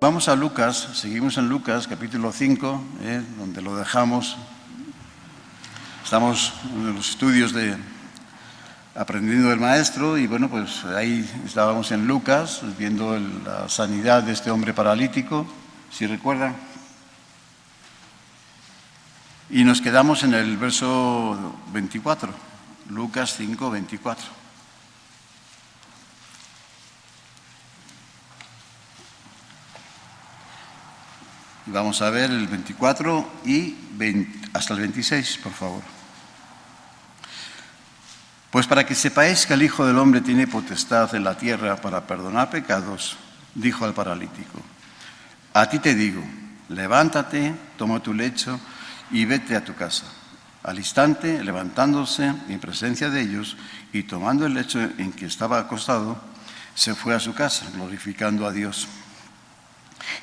Vamos a Lucas, seguimos en Lucas, capítulo 5, donde lo dejamos. Estamos en los estudios de Aprendiendo del Maestro y bueno, pues ahí estábamos en Lucas, viendo la sanidad de este hombre paralítico, si recuerdan. Y nos quedamos en el verso 24, Lucas 5, 24. Vamos a ver el 24 y hasta el 26, por favor. Pues para que sepáis que el Hijo del Hombre tiene potestad en la tierra para perdonar pecados, dijo al paralítico: a ti te digo, levántate, toma tu lecho y vete a tu casa. Al instante, levantándose en presencia de ellos y tomando el lecho en que estaba acostado, se fue a su casa, glorificando a Dios.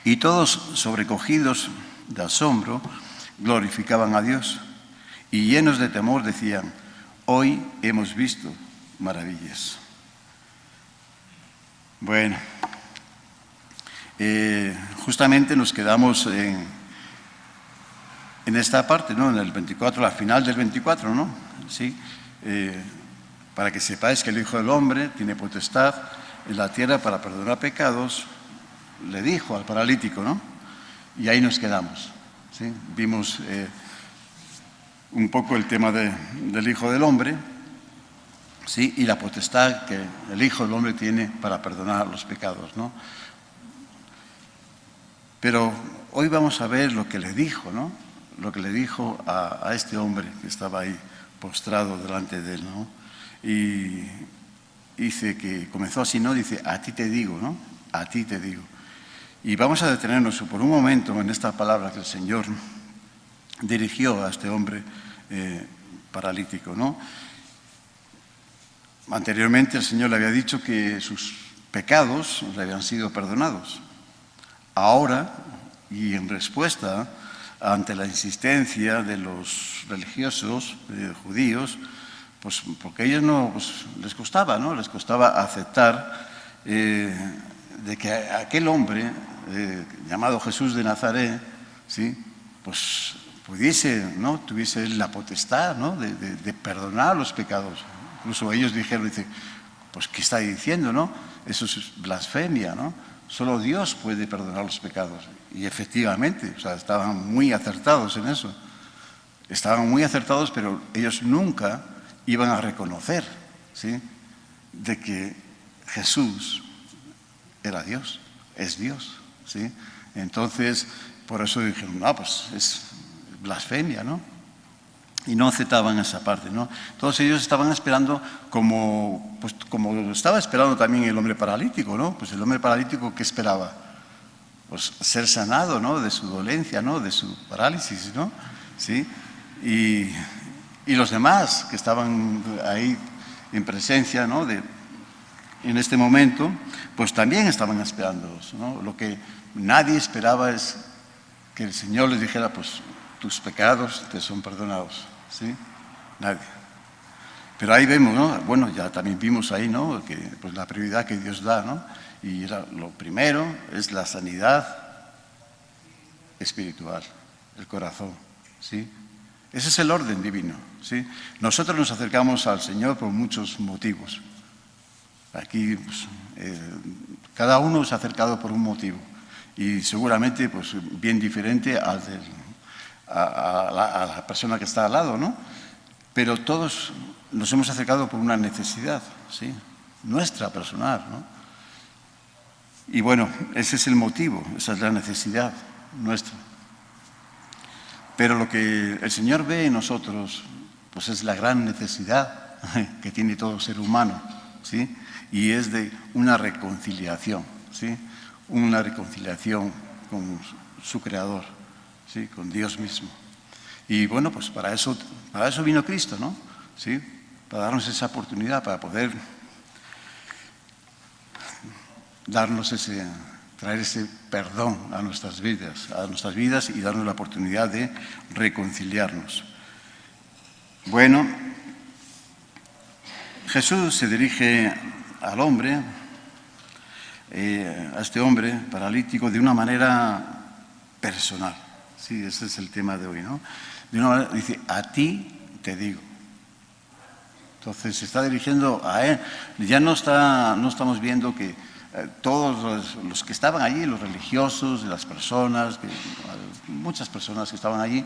Y todos, sobrecogidos de asombro, glorificaban a Dios y llenos de temor decían: hoy hemos visto maravillas. Bueno, justamente nos quedamos en esta parte, ¿no? En el 24, la final del 24, ¿no? Sí, para que sepáis que el Hijo del Hombre tiene potestad en la tierra para perdonar pecados, le dijo al paralítico, ¿no? Y ahí nos quedamos, ¿sí? Vimos un poco el tema del Hijo del Hombre, ¿sí? Y la potestad que el Hijo del Hombre tiene para perdonar los pecados, ¿no? Pero hoy vamos a ver lo que le dijo, ¿no? Lo que le dijo a este hombre que estaba ahí postrado delante de él, ¿no? Y dice que comenzó así, ¿no? Dice: a ti te digo, ¿no? A ti te digo. Y vamos a detenernos por un momento en esta palabra que el Señor dirigió a este hombre paralítico, ¿no? Anteriormente el Señor le había dicho que sus pecados le habían sido perdonados. Ahora, y en respuesta ante la insistencia de los religiosos judíos, pues porque a ellos no, pues, les costaba, ¿no? Les costaba aceptar de que aquel hombre llamado Jesús de Nazaret, ¿sí? Pues pudiese, ¿no? Tuviese la potestad, ¿no? de perdonar los pecados. Incluso ellos dijeron, pues ¿qué está diciendo, no? Eso es blasfemia, ¿no? Solo Dios puede perdonar los pecados. Y efectivamente, o sea, estaban muy acertados en eso. Estaban muy acertados, pero ellos nunca iban a reconocer, ¿sí? De que Jesús era Dios, es Dios, ¿sí? Entonces, por eso dijeron, no, pues es blasfemia, ¿no? Y no aceptaban esa parte, ¿no? Todos ellos estaban esperando como estaba esperando también el hombre paralítico, ¿no? Pues el hombre paralítico, ¿qué esperaba? Pues ser sanado, ¿no? De su dolencia, ¿no? De su parálisis, ¿no? ¿Sí? Y los demás que estaban ahí en presencia, ¿no? En este momento, pues también estaban esperando, ¿no? Lo que nadie esperaba es que el Señor les dijera, pues tus pecados te son perdonados, ¿sí? Nadie. Pero ahí vemos, ¿no? Bueno, ya también vimos ahí, ¿no? Que pues la prioridad que Dios da, ¿no? Y lo primero es la sanidad espiritual, el corazón, ¿sí? Ese es el orden divino, ¿sí? Nosotros nos acercamos al Señor por muchos motivos. Aquí, pues, cada uno se ha acercado por un motivo y seguramente, pues, bien diferente a la persona que está al lado, ¿no? Pero todos nos hemos acercado por una necesidad, ¿sí? Nuestra personal, ¿no? Y bueno, ese es el motivo, esa es la necesidad nuestra. Pero lo que el Señor ve en nosotros, pues es la gran necesidad que tiene todo ser humano, ¿sí? Y es de una reconciliación, ¿sí? Una reconciliación con su Creador, ¿sí? Con Dios mismo. Y bueno, pues para eso vino Cristo, ¿no? ¿Sí? Para darnos esa oportunidad, para poder traer ese perdón a nuestras vidas y darnos la oportunidad de reconciliarnos. Bueno, Jesús se dirige al hombre a este hombre paralítico de una manera personal. Sí, ese es el tema de hoy, ¿no? De una manera, dice, a ti te digo. Entonces se está dirigiendo a él. Ya no estamos viendo que todos los que estaban allí, los religiosos, las personas, muchas personas que estaban allí,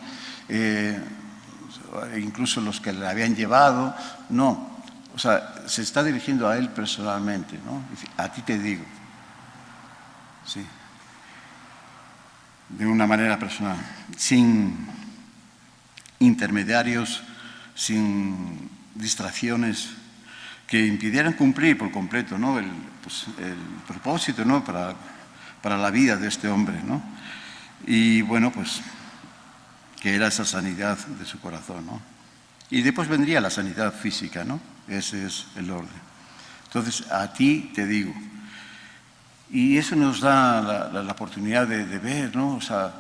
incluso los que le habían llevado, no. O sea, se está dirigiendo a él personalmente, ¿no? Dice, a ti te digo. Sí. De una manera personal, sin intermediarios, sin distracciones que impidieran cumplir por completo, ¿no? el propósito, ¿no? para la vida de este hombre, ¿no? Y bueno, pues que era esa sanidad de su corazón, ¿no? Y después vendría la sanidad física, ¿no? Ese es el orden. Entonces, a ti te digo. Y eso nos da la oportunidad de ver, ¿no? O sea,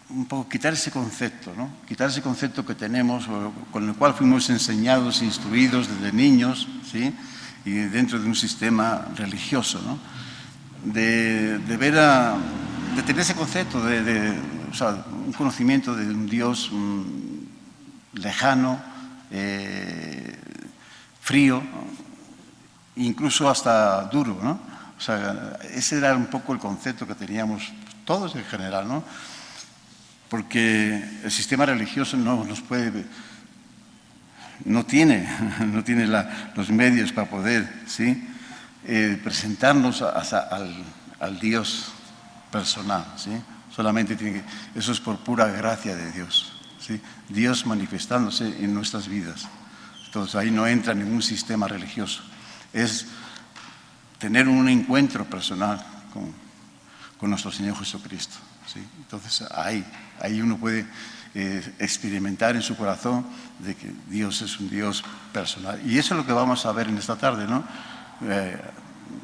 un poco quitar ese concepto, ¿no? Quitar ese concepto que tenemos, con el cual fuimos enseñados, instruidos desde niños, ¿sí? Y dentro de un sistema religioso, ¿no? De tener ese concepto, o sea, un conocimiento de un Dios lejano, frío, incluso hasta duro, ¿no? O sea, ese era un poco el concepto que teníamos todos en general, ¿no? Porque el sistema religioso no tiene los medios para poder, ¿sí? Presentarnos al Dios personal, ¿sí? Solamente eso es por pura gracia de Dios, ¿sí? Dios manifestándose en nuestras vidas. Entonces ahí no entra ningún sistema religioso. Es tener un encuentro personal con nuestro Señor Jesucristo, ¿sí? Entonces ahí uno puede experimentar en su corazón de que Dios es un Dios personal. Y eso es lo que vamos a ver en esta tarde, ¿no?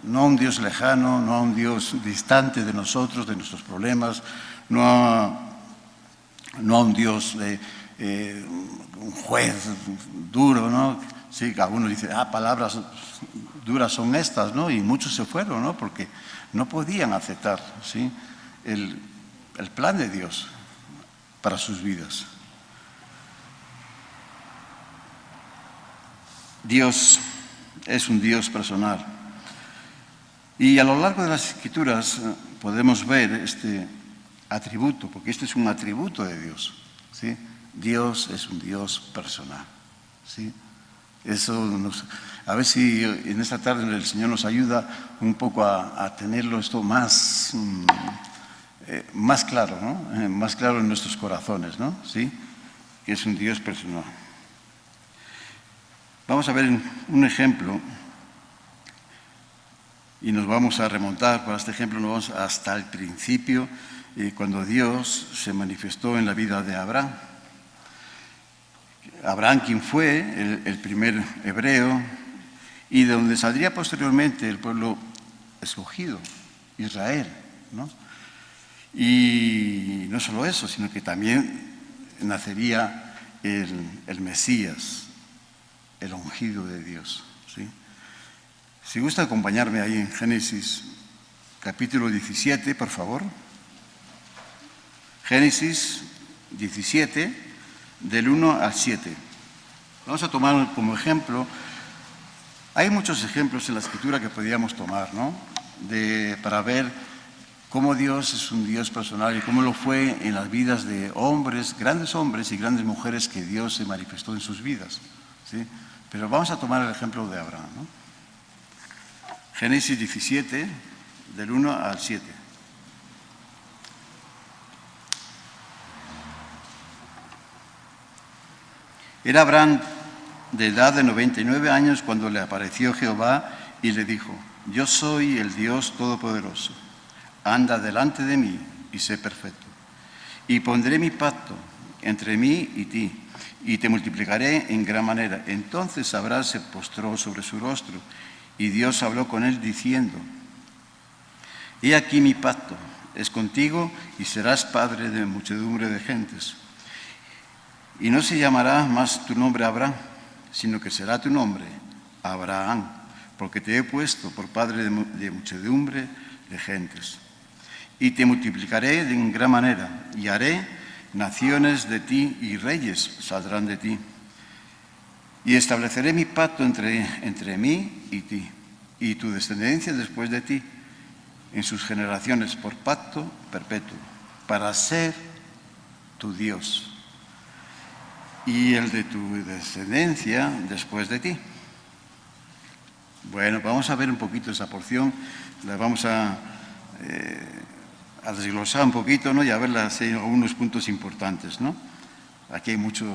No a un Dios lejano, no a un Dios distante de nosotros, de nuestros problemas, no a un Dios un juez duro, ¿no? Sí, algunos dicen, palabras duras son estas, ¿no? Y muchos se fueron, ¿no? Porque no podían aceptar, ¿sí? el plan de Dios para sus vidas. Dios es un Dios personal. Y a lo largo de las Escrituras podemos ver este atributo, porque este es un atributo de Dios, ¿sí? Dios es un Dios personal, ¿sí? Eso a ver si en esta tarde el Señor nos ayuda un poco a tenerlo esto más claro, ¿no? Más claro en nuestros corazones, ¿no? ¿Sí? Que es un Dios personal. Vamos a ver un ejemplo y nos vamos a remontar, para este ejemplo nos vamos hasta el principio, cuando Dios se manifestó en la vida de Abraham. Abraham, quien fue el primer hebreo y de donde saldría posteriormente el pueblo escogido, Israel, ¿no? Y no solo eso, sino que también nacería el Mesías, el ungido de Dios, ¿sí? Si gusta acompañarme ahí en Génesis capítulo 17, por favor. Génesis 17, del 1 al 7. Vamos a tomar como ejemplo, hay muchos ejemplos en la Escritura que podríamos tomar, ¿no? Para ver cómo Dios es un Dios personal y cómo lo fue en las vidas de grandes hombres y grandes mujeres que Dios se manifestó en sus vidas, ¿sí? Pero vamos a tomar el ejemplo de Abraham, ¿no? Génesis 17, del 1 al 7. Era Abraham de edad de 99 años cuando le apareció Jehová y le dijo: yo soy el Dios Todopoderoso, anda delante de mí y sé perfecto. Y pondré mi pacto entre mí y ti, y te multiplicaré en gran manera. Entonces Abraham se postró sobre su rostro, y Dios habló con él diciendo: he aquí mi pacto es contigo, y serás padre de muchedumbre de gentes. Y no se llamará más tu nombre Abraham, sino que será tu nombre Abraham, porque te he puesto por padre de muchedumbre de gentes. Y te multiplicaré en gran manera, y haré naciones de ti, y reyes saldrán de ti. Y estableceré mi pacto entre mí y ti, y tu descendencia después de ti, en sus generaciones, por pacto perpetuo, para ser tu Dios, y el de tu descendencia después de ti. Bueno, vamos a ver un poquito esa porción, la vamos a desglosar un poquito, ¿no? Y a ver algunos puntos importantes, ¿no? Aquí hay mucho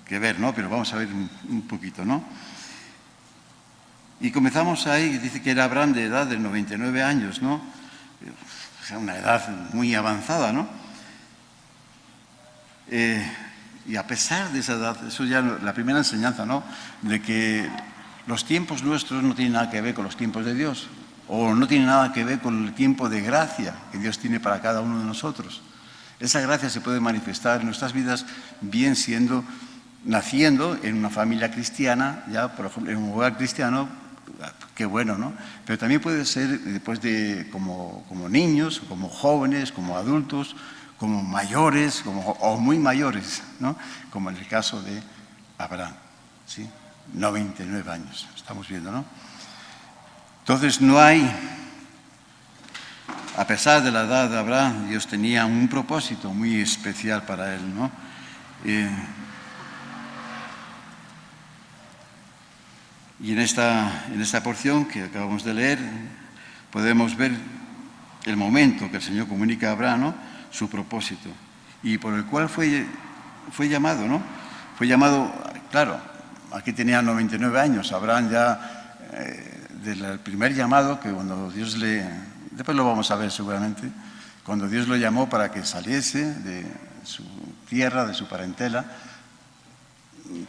que ver, ¿no? Pero vamos a ver un poquito, ¿no? Y comenzamos ahí, dice que era Abraham de edad de 99 años, ¿no? O sea, una edad muy avanzada, ¿no? Y a pesar de esa edad, eso ya la primera enseñanza, ¿no? De que los tiempos nuestros no tienen nada que ver con los tiempos de Dios, o no tienen nada que ver con el tiempo de gracia que Dios tiene para cada uno de nosotros. Esa gracia se puede manifestar en nuestras vidas bien siendo, naciendo en una familia cristiana, ya por ejemplo en un hogar cristiano, qué bueno, ¿no? Pero también puede ser después de como niños, como jóvenes, como adultos, como mayores, o muy mayores, ¿no? Como en el caso de Abraham, ¿sí? 99 años, estamos viendo, ¿no? Entonces no hay, a pesar de la edad de Abraham, Dios tenía un propósito muy especial para él, ¿no? Y en esta porción que acabamos de leer, podemos ver el momento que el Señor comunica a Abraham, ¿no? Su propósito, y por el cual fue llamado, ¿no? Fue llamado, claro, aquí tenía 99 años, Abraham ya, del primer llamado, que cuando Dios después lo vamos a ver seguramente, cuando Dios lo llamó para que saliese de su tierra, de su parentela,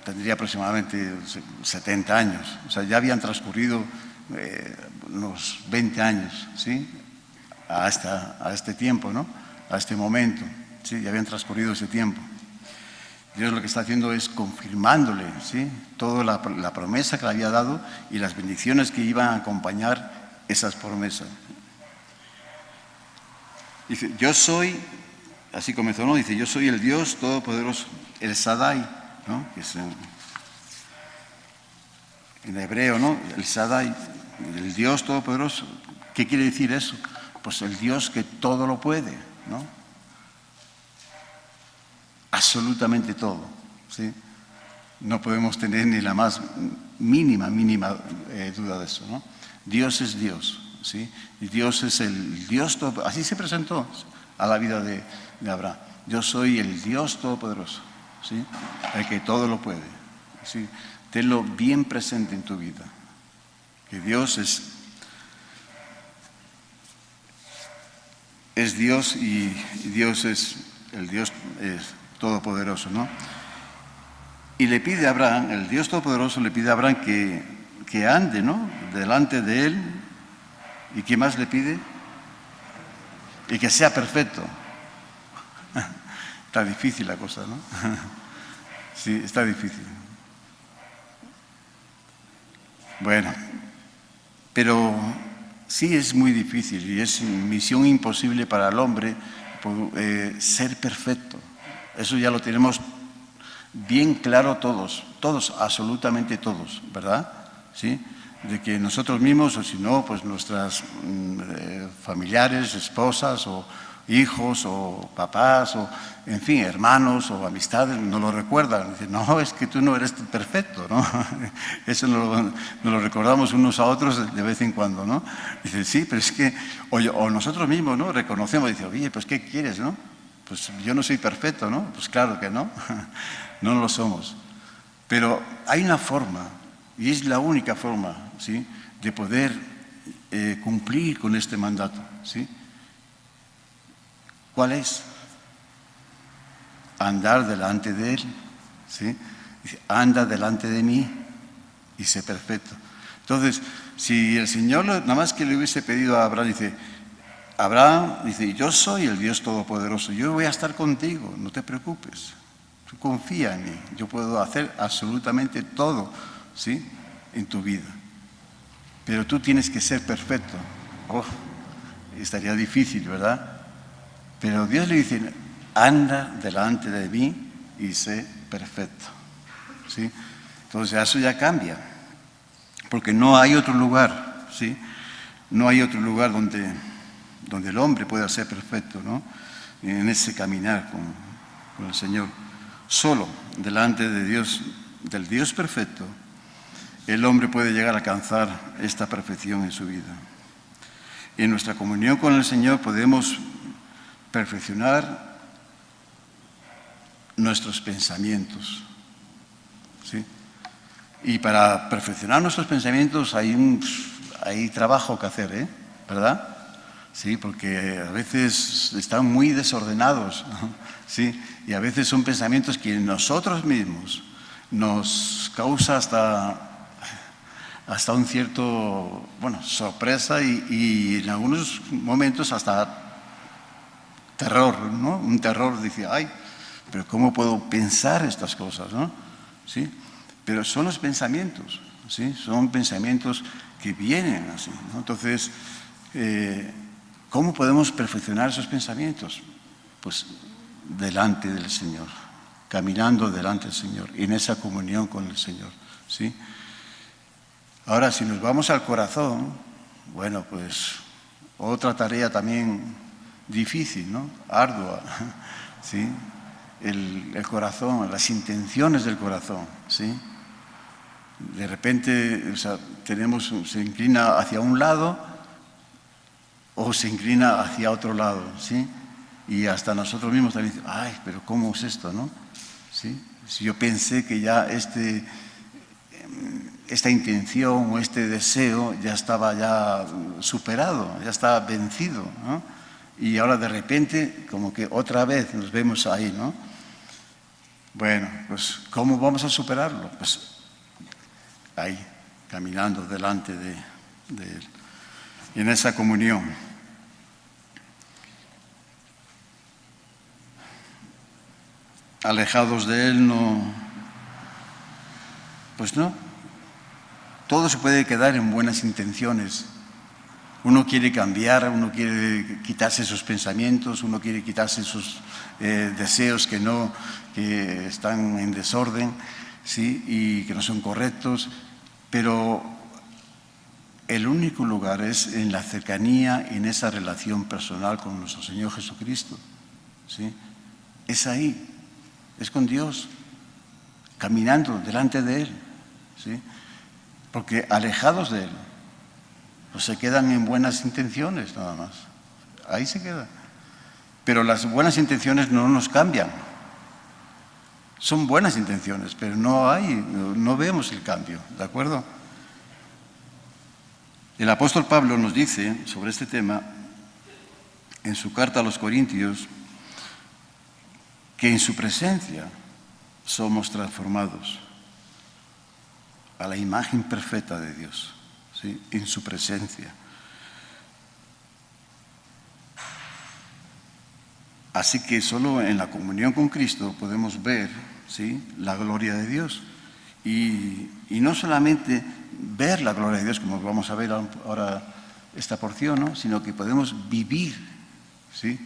tendría aproximadamente 70 años, o sea, ya habían transcurrido unos 20 años, ¿sí? A este tiempo, ¿no? A este momento, ¿sí? Ya habían transcurrido ese tiempo. Dios lo que está haciendo es confirmándole, ¿sí? Toda la promesa que le había dado y las bendiciones que iban a acompañar esas promesas. Dice, yo soy, así comenzó, ¿no? Dice, yo soy el Dios Todopoderoso, el Shaddai, ¿no? Que es en hebreo, ¿no? El Shaddai, el Dios Todopoderoso. ¿Qué quiere decir eso? Pues el Dios que todo lo puede, ¿no? Absolutamente todo, ¿sí? No podemos tener ni la más mínima duda de eso, ¿no? Dios es Dios, ¿sí? Y Dios es el Dios todo, así se presentó a la vida de Abraham. Yo soy el Dios Todopoderoso, ¿sí? El que todo lo puede, ¿sí? Tenlo bien presente en tu vida, que Dios es Dios y Dios es el Dios Todopoderoso, ¿no? Y le pide a Abraham, el Dios Todopoderoso le pide a Abraham que ande, ¿no? Delante de él. ¿Y qué más le pide? Y que sea perfecto. Está difícil la cosa, ¿no? Sí, está difícil. Bueno, pero sí es muy difícil y es misión imposible para el hombre ser perfecto. Eso ya lo tenemos bien claro todos, absolutamente todos, ¿verdad? ¿Sí? De que nosotros mismos, o si no, pues nuestras familiares, esposas o hijos o papás o, en fin, hermanos o amistades, nos lo recuerdan. Dicen, no, es que tú no eres perfecto, ¿no? Eso nos lo recordamos unos a otros de vez en cuando, ¿no? Dicen, sí, pero es que, o nosotros mismos, ¿no? Reconocemos, dicen, oye, pues ¿qué quieres, no? Pues yo no soy perfecto, ¿no? Pues claro que no, no lo somos. Pero hay una forma, y es la única forma, ¿sí?, de poder cumplir con este mandato, ¿sí? ¿Cuál es? Andar delante de Él, ¿sí? Dice, anda delante de mí y sé perfecto. Entonces, si el Señor nada más que le hubiese pedido a Abraham, dice, Abraham dice, yo soy el Dios Todopoderoso, yo voy a estar contigo, no te preocupes, tú confía en mí, yo puedo hacer absolutamente todo, ¿sí?, en tu vida. pero tú tienes que ser perfecto. Oh, estaría difícil, ¿verdad? Pero Dios le dice, anda delante de mí y sé perfecto. ¿Sí? Entonces eso ya cambia, porque no hay otro lugar, ¿sí? No hay otro lugar donde el hombre pueda ser perfecto, ¿no? En ese caminar con el Señor. Solo delante de Dios, del Dios perfecto, el hombre puede llegar a alcanzar esta perfección en su vida. Y en nuestra comunión con el Señor podemos perfeccionar nuestros pensamientos, ¿sí? Y para perfeccionar nuestros pensamientos hay trabajo que hacer, ¿verdad? Sí, porque a veces están muy desordenados, ¿no? Sí, y a veces son pensamientos que nosotros mismos nos causa hasta un cierto, sorpresa y en algunos momentos hasta terror, ¿no? Un terror, dice, ay, pero ¿cómo puedo pensar estas cosas, no? ¿Sí? Pero son los pensamientos, ¿sí? Son pensamientos que vienen así, ¿no? Entonces, ¿cómo podemos perfeccionar esos pensamientos? Pues delante del Señor, caminando delante del Señor, en esa comunión con el Señor, ¿sí? Ahora, si nos vamos al corazón, bueno, pues otra tarea también difícil, ¿no? Ardua, ¿sí? El corazón, las intenciones del corazón, ¿sí? De repente, se inclina hacia un lado o se inclina hacia otro lado, ¿sí? Y hasta nosotros mismos también decimos, ay, pero ¿cómo es esto, no? ¿Sí? Si yo pensé que ya esta intención o este deseo ya estaba ya superado, ya estaba vencido, ¿no? Y ahora de repente, como que otra vez nos vemos ahí, ¿no? Bueno, pues ¿cómo vamos a superarlo? Pues ahí, caminando delante de Él, y en esa comunión. Alejados de Él pues no, todo se puede quedar en buenas intenciones. Uno quiere cambiar, uno quiere quitarse esos pensamientos, uno quiere quitarse esos deseos que están en desorden, ¿sí? Y que no son correctos, pero el único lugar es en la cercanía, en esa relación personal con nuestro Señor Jesucristo, ¿sí? Es ahí, es con Dios, caminando delante de Él, ¿sí? Porque alejados de Él, pues se quedan en buenas intenciones nada más. Ahí se queda. Pero las buenas intenciones no nos cambian. Son buenas intenciones, pero no vemos el cambio, ¿de acuerdo? El apóstol Pablo nos dice sobre este tema, en su carta a los Corintios, que en su presencia somos transformados a la imagen perfecta de Dios, ¿sí? En su presencia. Así que solo en la comunión con Cristo podemos ver, ¿sí?, la gloria de Dios. Y no solamente ver la gloria de Dios, como vamos a ver ahora esta porción, ¿no?, sino que podemos vivir, ¿sí?,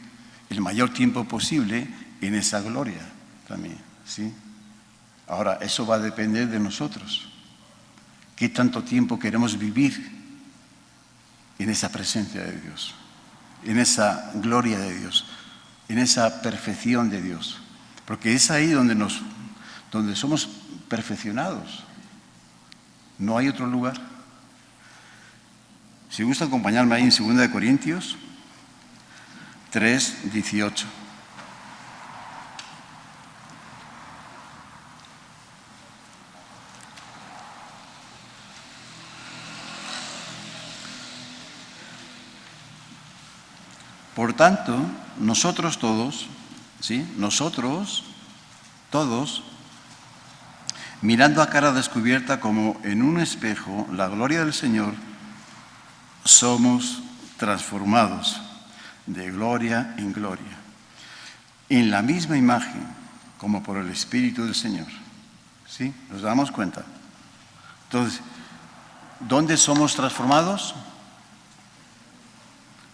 el mayor tiempo posible en esa gloria también, ¿sí? Ahora, eso va a depender de nosotros. ¿Qué tanto tiempo queremos vivir en esa presencia de Dios, en esa gloria de Dios, en esa perfección de Dios? Porque es ahí donde somos perfeccionados. No hay otro lugar. Si gusta acompañarme ahí en 2 Corintios 3:18. Por tanto, nosotros todos, ¿sí?, nosotros todos, mirando a cara descubierta como en un espejo la gloria del Señor, somos transformados de gloria en gloria, en la misma imagen como por el Espíritu del Señor. ¿Sí? ¿Nos damos cuenta? Entonces, ¿Dónde somos transformados?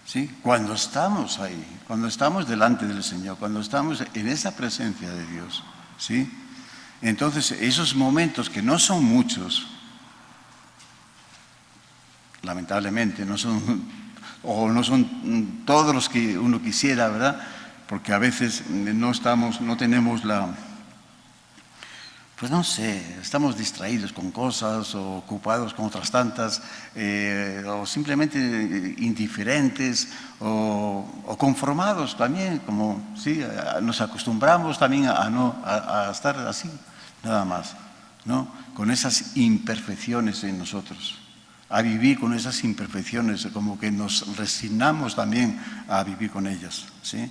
¿Sí? Cuando estamos ahí, cuando estamos delante del Señor, cuando estamos en esa presencia de Dios, ¿sí? Entonces, esos momentos que no son muchos, lamentablemente, no son todos los que uno quisiera, ¿verdad? Porque a veces no tenemos pues no sé, estamos distraídos con cosas o ocupados con otras tantas, o simplemente indiferentes o conformados también, como sí, nos acostumbramos también a estar así, nada más, ¿no? Con esas imperfecciones en nosotros, a vivir con esas imperfecciones, como que nos resignamos también a vivir con ellas, ¿sí?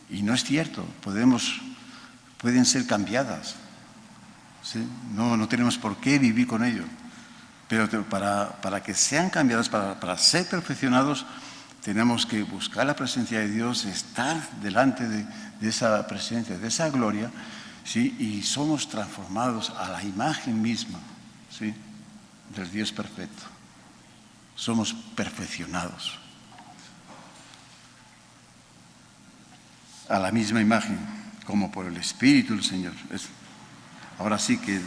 Y no es cierto, pueden ser cambiadas, ¿sí? No tenemos por qué vivir con ello, pero para que sean cambiadas, para ser perfeccionados, tenemos que buscar la presencia de Dios, estar delante de esa presencia, de esa gloria, ¿sí? Y somos transformados a la imagen misma, ¿sí? Del Dios perfecto. Somos perfeccionados a la misma imagen, como por el Espíritu del Señor. Ahora sí que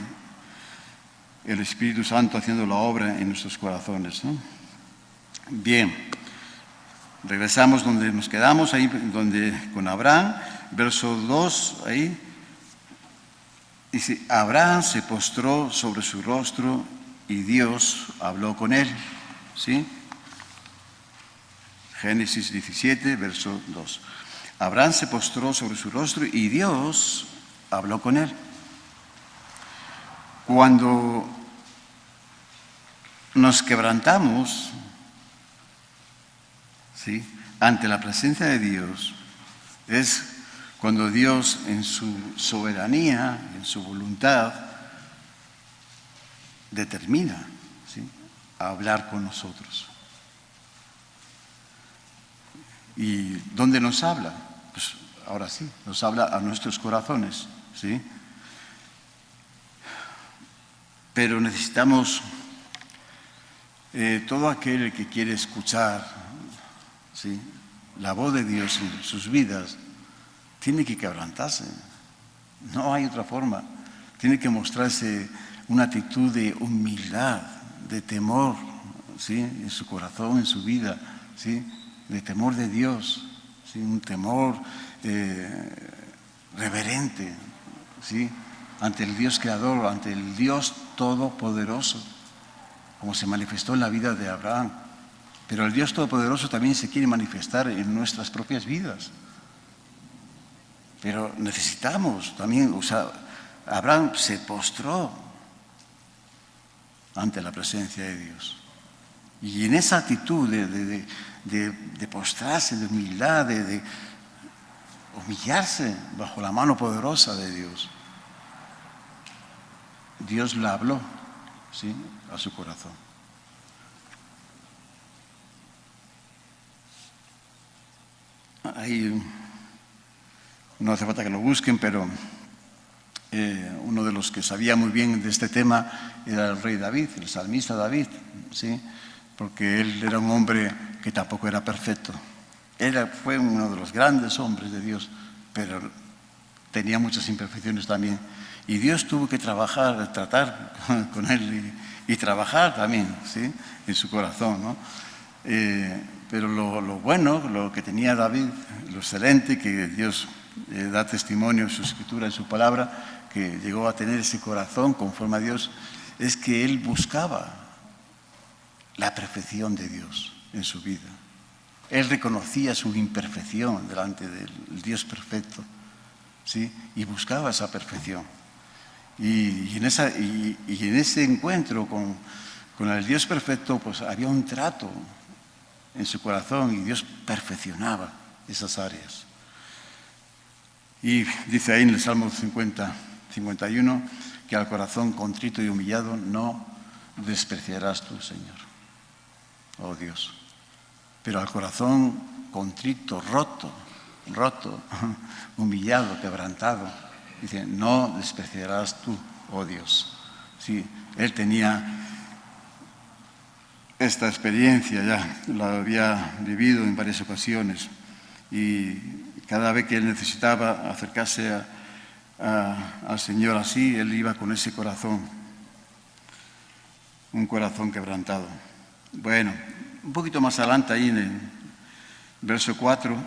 el Espíritu Santo haciendo la obra en nuestros corazones, ¿no? Bien, regresamos donde nos quedamos, ahí con Abraham, verso 2, ahí dice, Abraham se postró sobre su rostro y Dios habló con él, ¿sí? Génesis 17, verso 2. Abraham se postró sobre su rostro y Dios habló con él. Cuando nos quebrantamos, ¿sí?, ante la presencia de Dios, es cuando Dios en su soberanía, en su voluntad, determina, ¿sí?, a hablar con nosotros. ¿Y dónde nos habla? Pues ahora sí, nos habla a nuestros corazones, ¿sí? Pero necesitamos, todo aquel que quiere escuchar, ¿sí?, la voz de Dios en sus vidas, tiene que quebrantarse. No hay otra forma. Tiene que mostrarse una actitud de humildad, de temor, ¿sí?, en su corazón, en su vida, ¿sí?, de temor de Dios, ¿sí?, un temor reverente, ¿sí?, ante el Dios creador, ante el Dios todopoderoso, como se manifestó en la vida de Abraham. Pero el Dios todopoderoso también se quiere manifestar en nuestras propias vidas. Pero necesitamos también, o sea, Abraham se postró ante la presencia de Dios. Y en esa actitud de postrarse, de humildad, de humillarse bajo la mano poderosa de Dios, Dios le habló, ¿sí?, a su corazón. Ahí no hace falta que lo busquen, pero uno de los que sabía muy bien de este tema era el rey David, el salmista David, ¿sí?, porque él era un hombre que tampoco era perfecto. Fue uno de los grandes hombres de Dios, pero tenía muchas imperfecciones también. Y Dios tuvo que tratar con él y trabajar también, ¿sí?, en su corazón, ¿no? Pero lo bueno, lo que tenía David, lo excelente, que Dios da testimonio en su escritura, en su palabra, que llegó a tener ese corazón conforme a Dios, es que él buscaba la perfección de Dios en su vida. Él reconocía su imperfección delante del Dios perfecto, ¿sí?, y buscaba esa perfección. Y en ese encuentro con el Dios perfecto, pues había un trato en su corazón y Dios perfeccionaba esas áreas. Y dice ahí en el Salmo 51, que al corazón contrito y humillado no despreciarás tú, Señor, oh Dios. Pero al corazón contrito, roto, humillado, quebrantado, dice, no despreciarás tú, oh Dios. Sí, él tenía esta experiencia ya, la había vivido en varias ocasiones y cada vez que él necesitaba acercarse al Señor así, él iba con ese corazón, un corazón quebrantado. Bueno, un poquito más adelante ahí en el verso 4,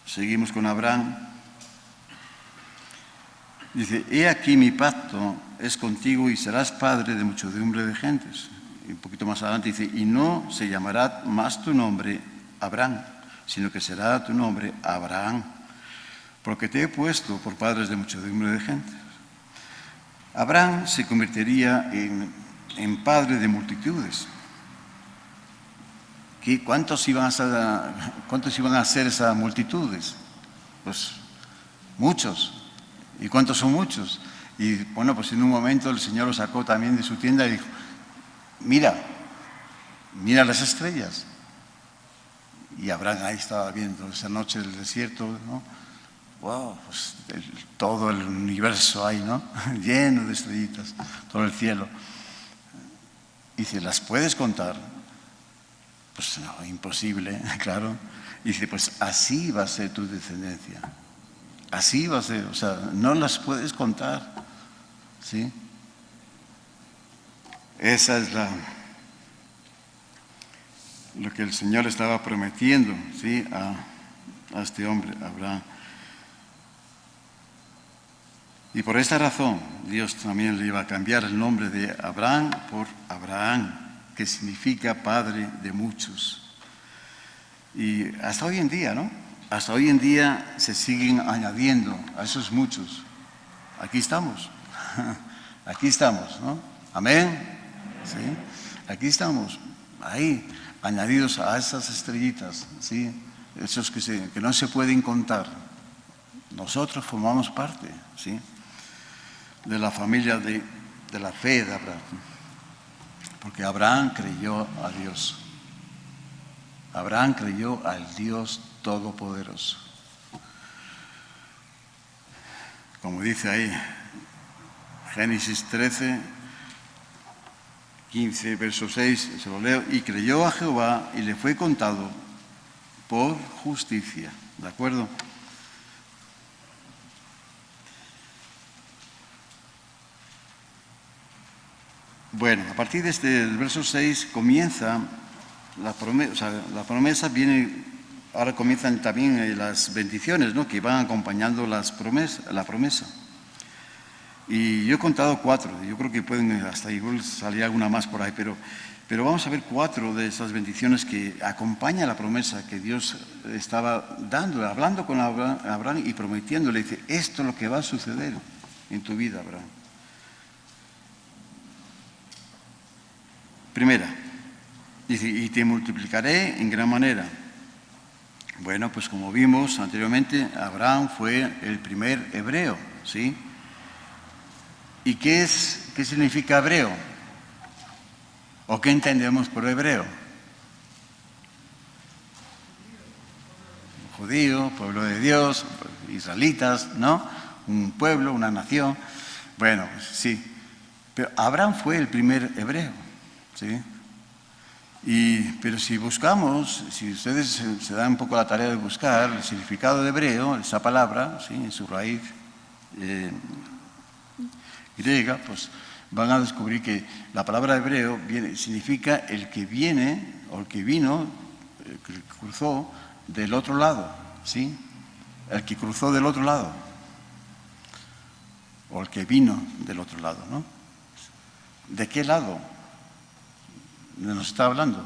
seguimos con Abraham. Dice, he aquí mi pacto es contigo y serás padre de muchedumbre de gentes. Y un poquito más adelante dice, y no se llamará más tu nombre Abraham, sino que será tu nombre Abraham, porque te he puesto por padres de muchedumbre de gentes. Abraham se convertiría en padre de multitudes. ¿Cuántos iban a ser esas multitudes? Pues muchos. ¿Y cuántos son muchos? Y bueno, pues en un momento el Señor lo sacó también de su tienda y dijo, mira las estrellas. Y Abraham ahí estaba viendo esa noche del desierto, ¿no? Wow, pues todo el universo ahí, ¿no? Lleno de estrellitas, todo el cielo. Y dice, ¿las puedes contar? Pues no, imposible, claro. Y dice, pues así va a ser tu descendencia. Así va a ser, o sea, no las puedes contar, ¿sí? Esa es lo que el Señor estaba prometiendo, ¿sí? A este hombre, Abraham. Y por esta razón, Dios también le iba a cambiar el nombre de Abraham por Abraham, que significa padre de muchos. Y hasta hoy en día, ¿no? Hasta hoy en día se siguen añadiendo a esos muchos. Aquí estamos, ¿no? Amén. ¿Sí? Aquí estamos, ahí, añadidos a esas estrellitas, ¿sí? Esos que no se pueden contar. Nosotros formamos parte, ¿sí? De la familia de la fe de Abraham. Porque Abraham creyó a Dios. Abraham creyó al Dios Todopoderoso. Como dice ahí, Génesis 13, 15, verso 6, se lo leo, y creyó a Jehová y le fue contado por justicia. ¿De acuerdo? Bueno, a partir de el verso 6 comienza la promesa viene, ahora comienzan también las bendiciones, ¿no? Que van acompañando la promesa. Y yo he contado 4, yo creo que pueden hasta igual salir alguna más por ahí, pero vamos a ver 4 de esas bendiciones que acompañan la promesa que Dios estaba dando, hablando con Abraham y prometiéndole, dice, esto es lo que va a suceder en tu vida, Abraham. Primera, dice, y te multiplicaré en gran manera. Bueno, pues como vimos anteriormente, Abraham fue el primer hebreo, ¿sí? ¿Y qué significa hebreo? ¿O qué entendemos por hebreo? Judío, pueblo de Dios, israelitas, ¿no? Un pueblo, una nación. Bueno, sí. Pero Abraham fue el primer hebreo, ¿sí? Pero si buscamos, si ustedes se dan un poco la tarea de buscar el significado de hebreo, esa palabra, ¿sí? En su raíz griega, pues van a descubrir que la palabra hebreo significa el que viene o el que vino, el que cruzó del otro lado, ¿sí? El que cruzó del otro lado o el que vino del otro lado, ¿no? ¿De qué lado nos está hablando?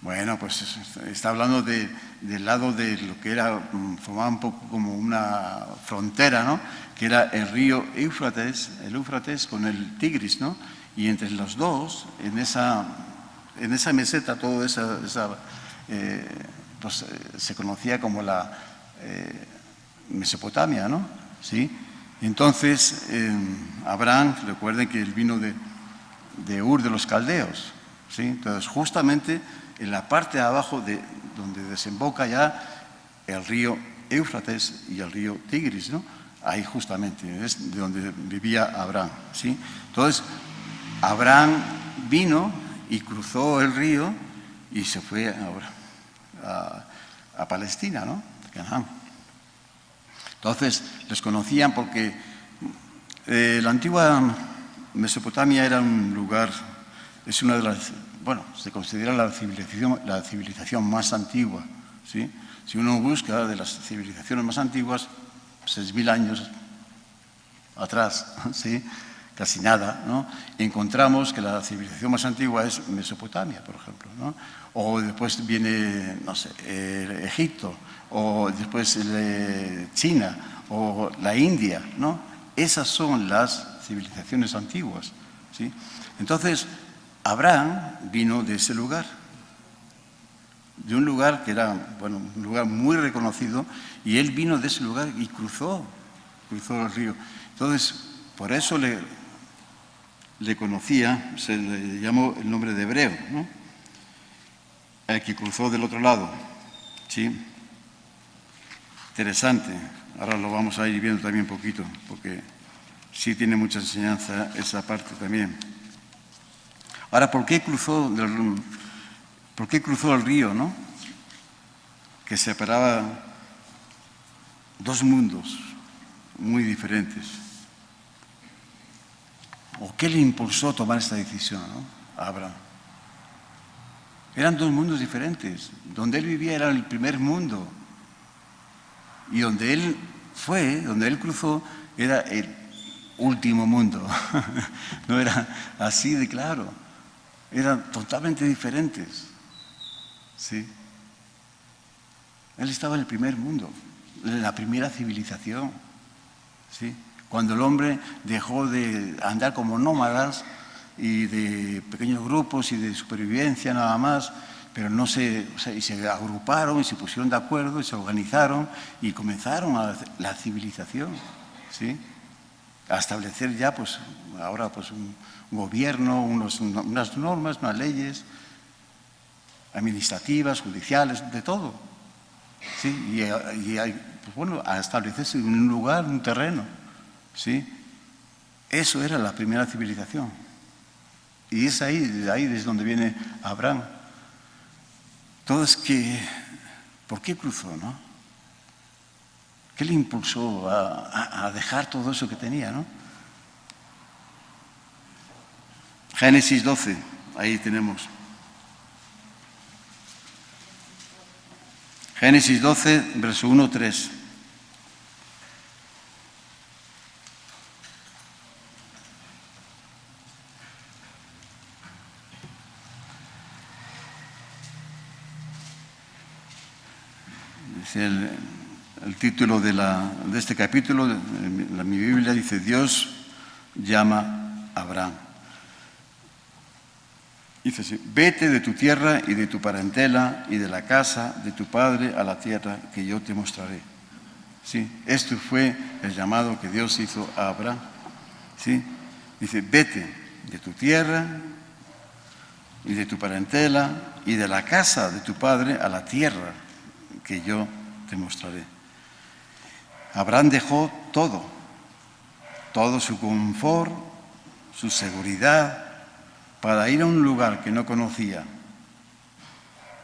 Bueno, pues está hablando del lado de lo que era, formaba un poco como una frontera, ¿no? Que era el río Éufrates, el Éufrates con el Tigris, ¿no? Y entre los dos, en esa meseta, todo pues, se conocía como la Mesopotamia, ¿no? ¿Sí? Entonces, Abraham, recuerden que él vino de Ur de los Caldeos, ¿sí? Entonces, justamente en la parte de abajo donde desemboca ya el río Éufrates y el río Tigris, ¿no? Ahí justamente es de donde vivía Abraham, ¿sí? Entonces, Abraham vino y cruzó el río y se fue ahora a Palestina, ¿no? Canaán. Entonces, les conocían porque la antigua Mesopotamia era un lugar, es una de las, bueno, se considera la civilización más antigua, ¿sí? Si uno busca de las civilizaciones más antiguas, 6.000 años atrás, ¿sí? Casi nada, ¿no? Encontramos que la civilización más antigua es Mesopotamia, por ejemplo, ¿no? O después viene, no sé, Egipto, o después China, o la India, ¿no? Esas son las civilizaciones antiguas, ¿sí? Entonces, Abraham vino de ese lugar, de un lugar que era, bueno, un lugar muy reconocido, y él vino de ese lugar y cruzó el río. Entonces, por eso le conocía, se le llamó el nombre de hebreo, ¿no? El que cruzó del otro lado, ¿sí? Interesante. Ahora lo vamos a ir viendo también un poquito, porque sí tiene mucha enseñanza esa parte también. Ahora, ¿por qué cruzó el río, no? Que separaba dos mundos muy diferentes. ¿O qué le impulsó a tomar esta decisión, ¿no? A Abraham. Eran dos mundos diferentes. Donde él vivía era el primer mundo. Y donde él fue, donde él cruzó, era el último mundo. No era así de claro. Eran totalmente diferentes. ¿Sí? Él estaba en el primer mundo, en la primera civilización. ¿Sí? Cuando el hombre dejó de andar como nómadas y de pequeños grupos y de supervivencia nada más, pero no se, o sea, y se agruparon y se pusieron de acuerdo y se organizaron y comenzaron la civilización, ¿sí? A establecer ya, pues, ahora, pues, un gobierno, unas normas, unas leyes administrativas, judiciales, de todo, ¿sí? Y hay, pues, bueno, a establecerse en un lugar, un terreno, ¿sí? Eso era la primera civilización. Y es ahí, de ahí desde donde viene Abraham. Entonces, ¿por qué cruzó, no? ¿Qué le impulsó a dejar todo eso que tenía, no? Génesis 12, ahí tenemos. Génesis 12, verso 1, 3. Dice el título de este capítulo, mi Biblia dice, Dios llama a Abraham. Dice así, vete de tu tierra y de tu parentela y de la casa de tu padre a la tierra que yo te mostraré. ¿Sí? Esto fue el llamado que Dios hizo a Abraham. ¿Sí? Dice, vete de tu tierra y de tu parentela y de la casa de tu padre a la tierra que yo te mostraré. Abraham dejó todo su confort, su seguridad, para ir a un lugar que no conocía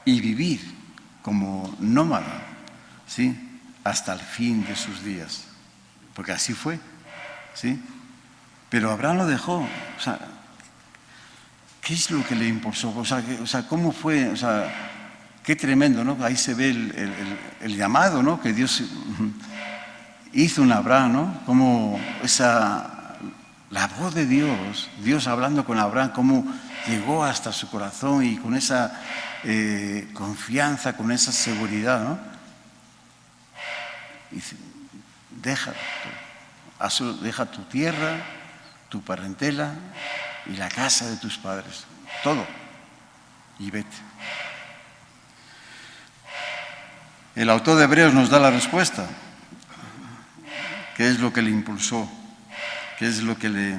y vivir como nómada, ¿sí? Hasta el fin de sus días, porque así fue, ¿sí? Pero Abraham lo dejó, o sea, ¿qué es lo que le impulsó? O sea, ¿cómo fue? O sea, qué tremendo, ¿no? Ahí se ve el llamado, ¿no? Que Dios hizo en Abraham, ¿no? Como la voz de Dios hablando con Abraham, cómo llegó hasta su corazón y con esa confianza, con esa seguridad, ¿no? Y dice, deja tu tierra, tu parentela y la casa de tus padres, todo, y vete. El autor de Hebreos nos da la respuesta. ¿Qué es lo que le impulsó? ¿Qué es lo que le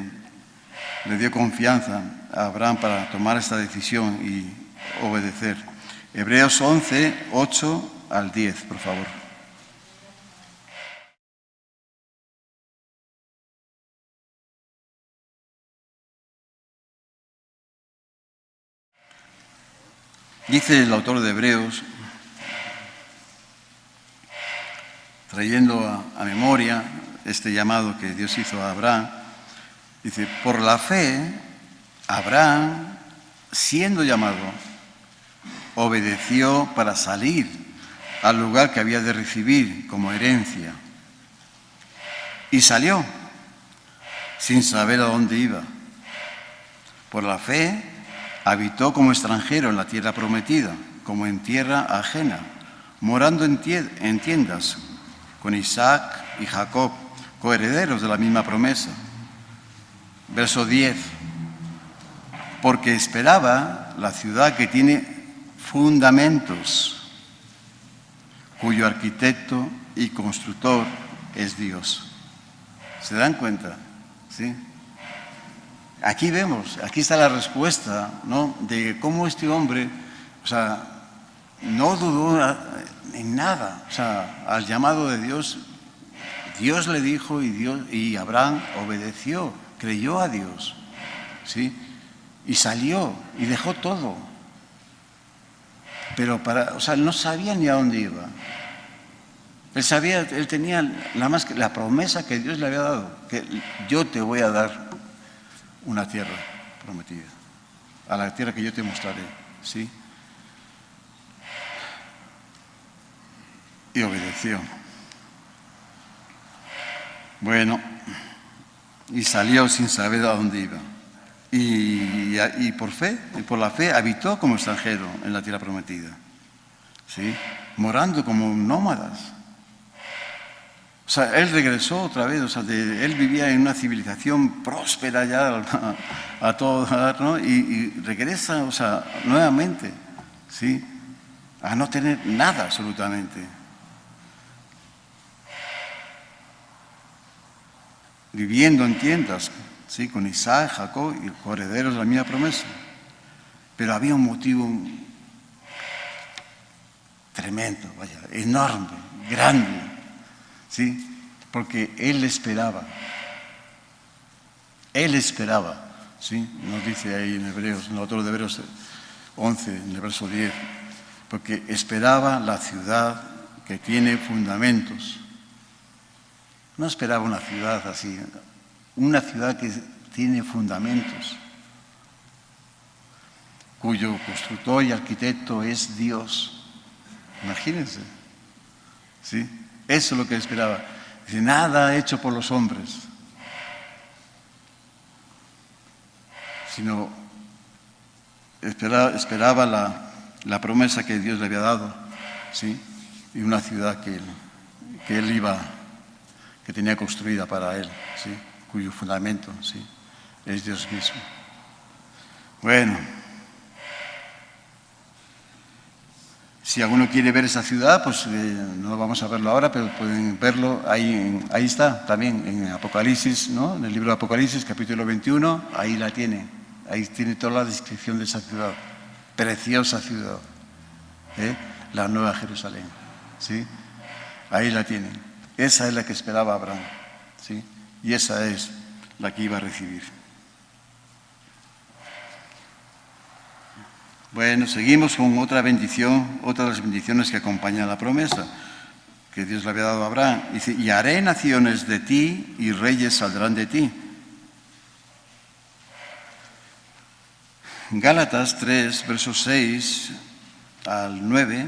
dio confianza a Abraham para tomar esta decisión y obedecer? Hebreos 11, 8 al 10, por favor. Dice el autor de Hebreos, trayendo a memoria este llamado que Dios hizo a Abraham, dice, por la fe, Abraham, siendo llamado, obedeció para salir al lugar que había de recibir como herencia. Y salió, sin saber a dónde iba. Por la fe, habitó como extranjero en la tierra prometida, como en tierra ajena, morando en tiendas, con Isaac y Jacob, coherederos de la misma promesa. Verso 10. Porque esperaba la ciudad que tiene fundamentos, cuyo arquitecto y constructor es Dios. ¿Se dan cuenta? ¿Sí? Aquí vemos, aquí está la respuesta, ¿no?, de cómo este hombre, o sea, no dudó en nada, o sea, al llamado de Dios. Dios le dijo y Abraham obedeció, creyó a Dios, ¿sí? Y salió y dejó todo. Pero él no sabía ni a dónde iba. Él tenía la promesa que Dios le había dado, que yo te voy a dar una tierra prometida, a la tierra que yo te mostraré, ¿sí? Y obedeció. Bueno, y salió sin saber a dónde iba. Y por la fe, habitó como extranjero en la tierra prometida, ¿sí? Morando como nómadas. O sea, él regresó otra vez, o sea, él vivía en una civilización próspera ya a todo dar, ¿no? Y regresa, o sea, nuevamente, ¿sí?, a no tener nada absolutamente. Viviendo en tiendas, ¿sí?, con Isaac, Jacob y herederos de la misma promesa. Pero había un motivo tremendo, vaya, enorme, grande, ¿sí? Porque él esperaba, ¿sí? Nos dice ahí en Hebreos, en el autor de Hebreos 11, en el verso 10, porque esperaba la ciudad que tiene fundamentos. No esperaba una ciudad así, una ciudad que tiene fundamentos, cuyo constructor y arquitecto es Dios. Imagínense, ¿sí? Eso es lo que esperaba. Dice, nada hecho por los hombres, sino esperaba la promesa que Dios le había dado, ¿sí? Y una ciudad que tenía construida para él, ¿sí?, cuyo fundamento, ¿sí?, es Dios mismo. Bueno, si alguno quiere ver esa ciudad, pues no vamos a verlo ahora, pero pueden verlo, ahí está también en Apocalipsis, ¿no?, en el libro de Apocalipsis, capítulo 21, ahí la tiene, ahí tiene toda la descripción de esa ciudad, preciosa ciudad, la Nueva Jerusalén, ¿sí?, ahí la tienen. Esa es la que esperaba Abraham, ¿sí?, y esa es la que iba a recibir. Bueno, seguimos con otra bendición, otra de las bendiciones que acompañan la promesa que Dios le había dado a Abraham. Dice, y haré naciones de ti y reyes saldrán de ti. Gálatas 3, versos 6 al 9.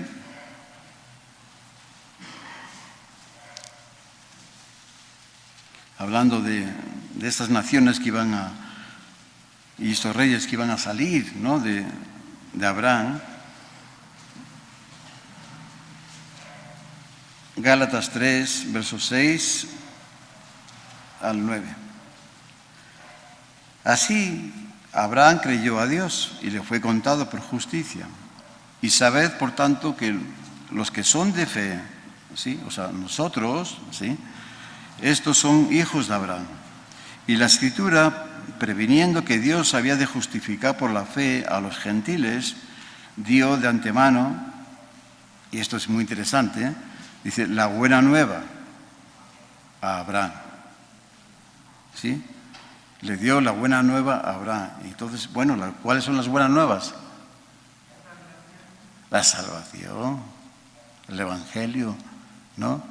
Hablando de estas naciones que iban y estos reyes que iban a salir, ¿no?, de Abraham. Gálatas 3, versos 6 al 9. Así, Abraham creyó a Dios y le fue contado por justicia. Y sabed, por tanto, que los que son de fe, ¿sí?, o sea, nosotros, ¿sí?, estos son hijos de Abraham. Y la Escritura, previniendo que Dios había de justificar por la fe a los gentiles, dio de antemano, y esto es muy interesante, dice, la buena nueva a Abraham. ¿Sí? Le dio la buena nueva a Abraham. Entonces, bueno, ¿cuáles son las buenas nuevas? la salvación, el Evangelio, ¿no?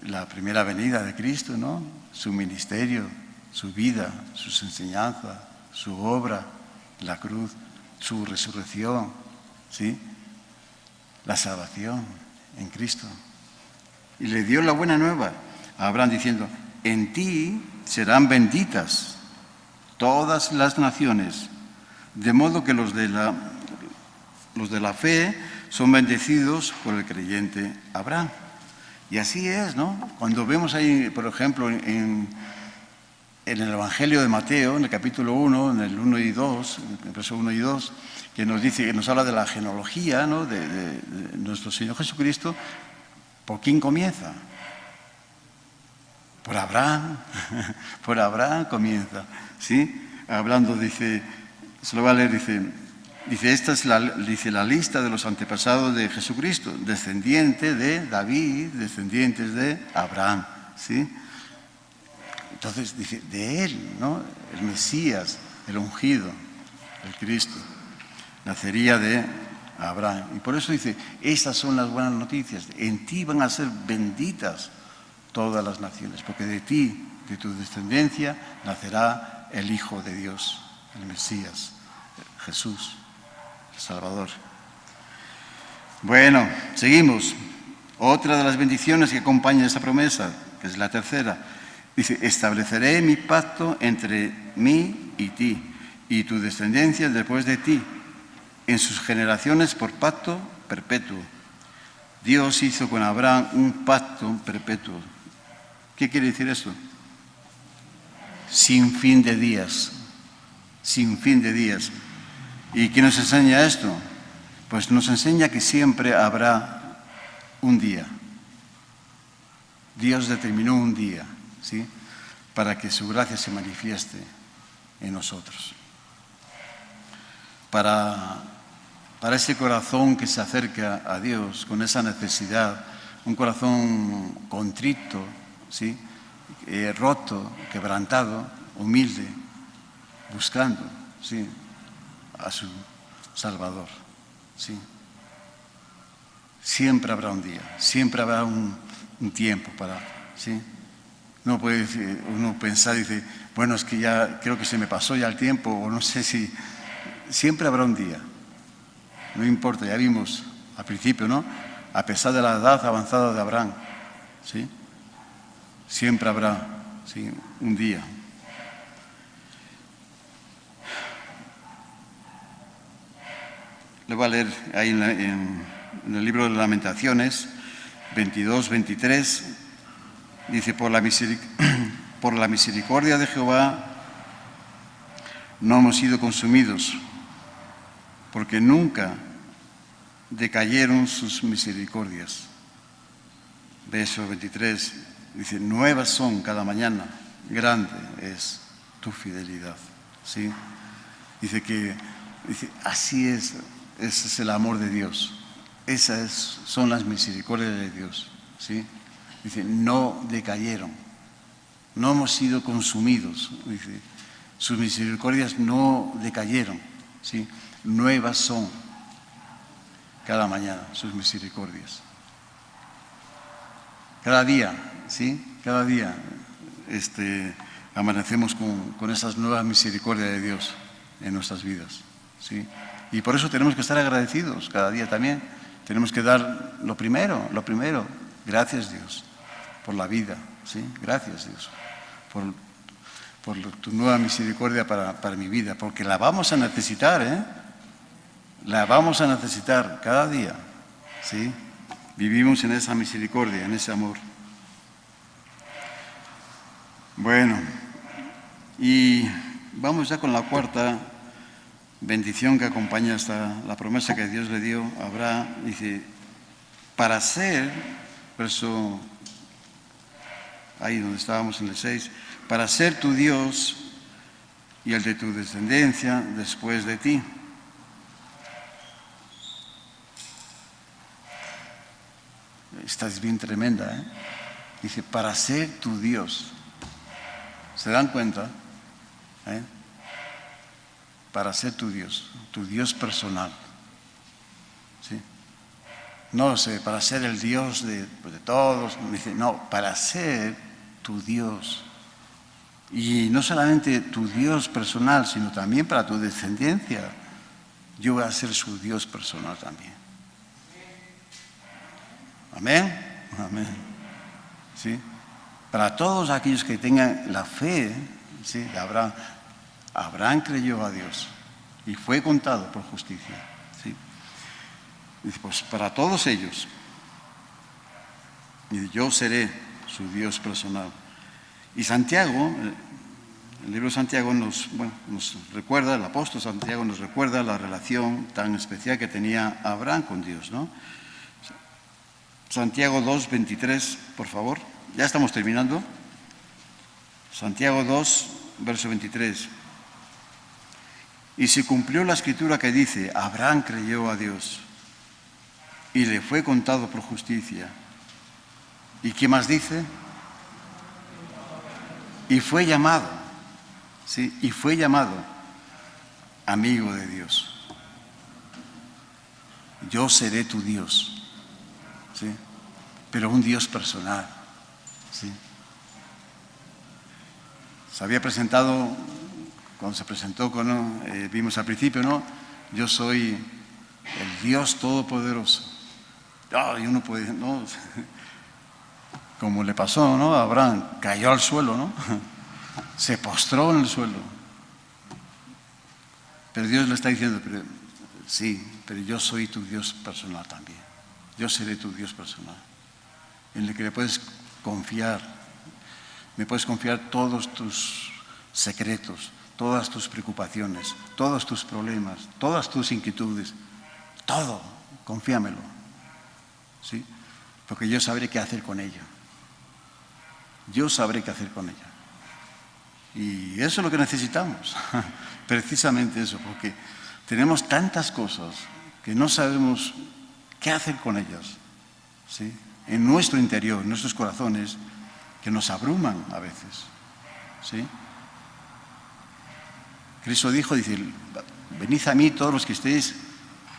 La primera venida de Cristo, ¿no? Su ministerio, su vida, sus enseñanzas, su obra, la cruz, su resurrección, ¿sí? La salvación en Cristo. Y le dio la buena nueva a Abraham diciendo, en ti serán benditas todas las naciones, de modo que los de la fe son bendecidos por el creyente Abraham. Y así es, ¿no? Cuando vemos ahí, por ejemplo, en el Evangelio de Mateo, en el capítulo 1, en el 1 y 2, en el verso 1 y 2, que nos dice, que nos habla de la genealogía, ¿no? de nuestro Señor Jesucristo. ¿Por quién comienza? Por Abraham. Por Abraham comienza, ¿sí? Hablando, dice, se lo voy a leer, dice esta es la lista de los antepasados de Jesucristo, descendiente de David, descendientes de Abraham, ¿sí? Entonces dice, de él, ¿no? El Mesías, el ungido, el Cristo, nacería de Abraham. Y por eso dice, estas son las buenas noticias. En ti van a ser benditas todas las naciones, porque de ti, de tu descendencia, nacerá el Hijo de Dios, el Mesías, Jesús, el Salvador. Bueno, seguimos. Otra de las bendiciones que acompaña esa promesa, que es la tercera, dice, estableceré mi pacto entre mí y ti, y tu descendencia después de ti, en sus generaciones por pacto perpetuo. Dios hizo con Abraham un pacto perpetuo. ¿Qué quiere decir esto? Sin fin de días. Sin fin de días. ¿Y qué nos enseña esto? Pues nos enseña que siempre habrá un día. Dios determinó un día, ¿sí? Para que su gracia se manifieste en nosotros. Para ese corazón que se acerca a Dios con esa necesidad, un corazón contrito, ¿sí? Roto, quebrantado, humilde, buscando, ¿sí? A su Salvador, ¿sí? Siempre habrá un día, siempre habrá un tiempo para, ¿sí? No puede uno pensar y dice, bueno, es que ya creo que se me pasó ya el tiempo, o no sé si... Siempre habrá un día, no importa, ya vimos al principio, ¿no? A pesar de la edad avanzada de Abraham, ¿sí? Siempre habrá, ¿sí? Un día. Le voy a leer ahí en el libro de Lamentaciones, 22, 23, dice, por la misericordia de Jehová no hemos sido consumidos, porque nunca decayeron sus misericordias. Verso 23, dice, nuevas son cada mañana, grande es tu fidelidad, ¿sí? Dice, así es, ese es el amor de Dios, son las misericordias de Dios, ¿sí? Dice, no decayeron, no hemos sido consumidos, dice, sus misericordias no decayeron, ¿sí? Nuevas son cada mañana sus misericordias. Cada día, ¿sí? Cada día amanecemos con esas nuevas misericordias de Dios en nuestras vidas, ¿sí? Y por eso tenemos que estar agradecidos cada día también. Tenemos que dar lo primero. Gracias, Dios, por la vida, ¿sí? Gracias, Dios, por tu nueva misericordia para mi vida, porque la vamos a necesitar, ¿eh? La vamos a necesitar cada día, ¿sí? Vivimos en esa misericordia, en ese amor. Bueno, y vamos ya con la cuarta bendición que acompaña la promesa que Dios le dio a Abraham. Dice, para ser, verso, ahí donde estábamos en el 6, para ser tu Dios y el de tu descendencia después de ti. Esta es bien tremenda, ¿eh? Dice, para ser tu Dios. ¿Se dan cuenta? ¿Eh? Para ser tu Dios personal, ¿sí? No sé, para ser el Dios de todos. Me dice, no, para ser tu Dios. Y no solamente tu Dios personal, sino también para tu descendencia. Yo voy a ser su Dios personal también. Amén. Amén. ¿Sí? Para todos aquellos que tengan la fe, ¿sí?, de Abraham. Abraham creyó a Dios y fue contado por justicia. ¿Sí? Dice, pues para todos ellos, y yo seré su Dios personal. Y Santiago, el libro de Santiago nos recuerda, el apóstol Santiago nos recuerda la relación tan especial que tenía Abraham con Dios, ¿no? Santiago 2, 23, por favor. Ya estamos terminando. Santiago 2, verso 23. Y se cumplió la escritura que dice, Abraham creyó a Dios y le fue contado por justicia. ¿Y qué más dice? Y fue llamado, ¿sí? Y fue llamado amigo de Dios. Yo seré tu Dios, ¿sí? Pero un Dios personal, ¿sí? Se había presentado, cuando se presentó, vimos al principio, ¿no? Yo soy el Dios Todopoderoso. Oh, y uno puede, ¿no? Como le pasó, ¿no? A Abraham, cayó al suelo, ¿no? Se postró en el suelo. Pero Dios le está diciendo, sí, pero yo soy tu Dios personal también. Yo seré tu Dios personal, en el que le puedes confiar. Me puedes confiar todos tus secretos, todas tus preocupaciones, todos tus problemas, todas tus inquietudes. Todo, confíamelo. ¿Sí? Porque yo sabré qué hacer con ella. Yo sabré qué hacer con ella. Y eso es lo que necesitamos, precisamente eso, porque tenemos tantas cosas que no sabemos qué hacer con ellas, ¿sí? En nuestro interior, en nuestros corazones, que nos abruman a veces, ¿sí? Cristo dice, venid a mí todos los que estéis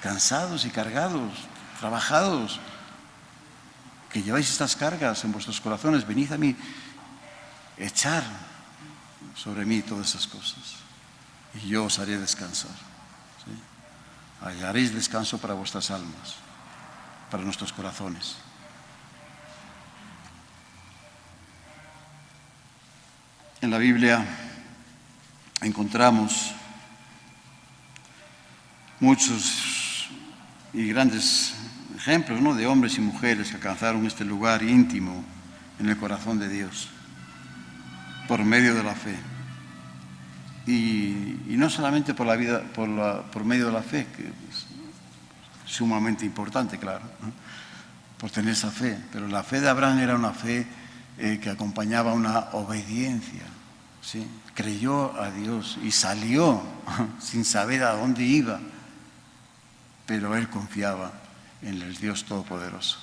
cansados y cargados, trabajados, que lleváis estas cargas en vuestros corazones, venid a mí, echar sobre mí todas esas cosas y yo os haré descansar, ¿sí? Hallaréis descanso para vuestras almas, para nuestros corazones. En la Biblia encontramos muchos y grandes ejemplos, ¿no?, de hombres y mujeres que alcanzaron este lugar íntimo en el corazón de Dios por medio de la fe. Y no solamente por la vida, por medio de la fe, que es sumamente importante, claro, ¿no?, por tener esa fe. Pero la fe de Abraham era una fe que acompañaba una obediencia, ¿sí? Creyó a Dios y salió sin saber a dónde iba, pero él confiaba en el Dios Todopoderoso.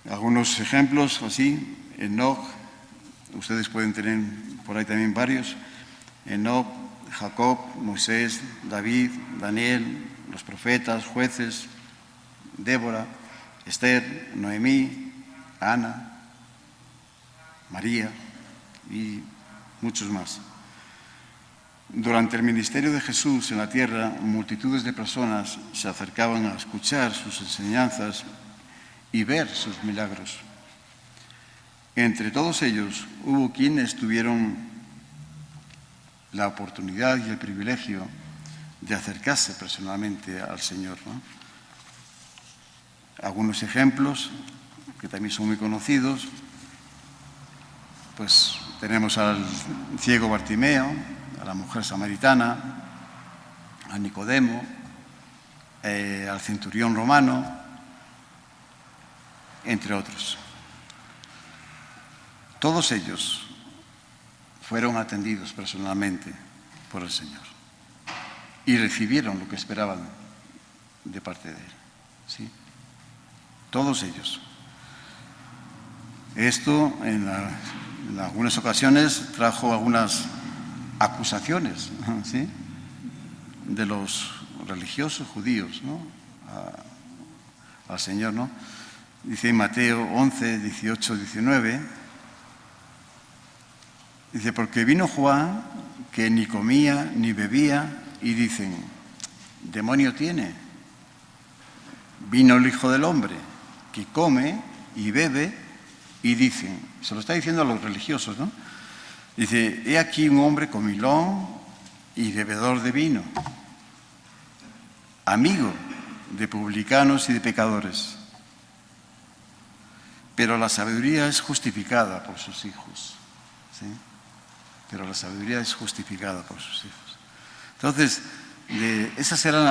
Algunos ejemplos así, Enoc, ustedes pueden tener por ahí también varios, Enoc, Jacob, Moisés, David, Daniel, los profetas, jueces, Débora, Esther, Noemí, Ana, María y muchos más. Durante el ministerio de Jesús en la tierra, multitudes de personas se acercaban a escuchar sus enseñanzas y ver sus milagros. Entre todos ellos hubo quienes tuvieron la oportunidad y el privilegio de acercarse personalmente al Señor, ¿no? Algunos ejemplos que también son muy conocidos, pues tenemos al ciego Bartimeo, a la mujer samaritana, a Nicodemo, al centurión romano, entre otros. Todos ellos fueron atendidos personalmente por el Señor y recibieron lo que esperaban de parte de Él, ¿sí? Todos ellos. Esto en algunas ocasiones trajo algunas acusaciones, ¿sí?, de los religiosos judíos, ¿no? Al Señor, ¿no? Dice en Mateo 11, 18, 19, dice, porque vino Juan que ni comía ni bebía y dicen, demonio tiene. Vino el Hijo del Hombre que come y bebe y dicen, se lo está diciendo a los religiosos, ¿no? Dice, he aquí un hombre comilón y bebedor de vino, amigo de publicanos y de pecadores. Pero la sabiduría es justificada por sus hijos, ¿sí? Pero la sabiduría es justificada por sus hijos. Entonces, esas eran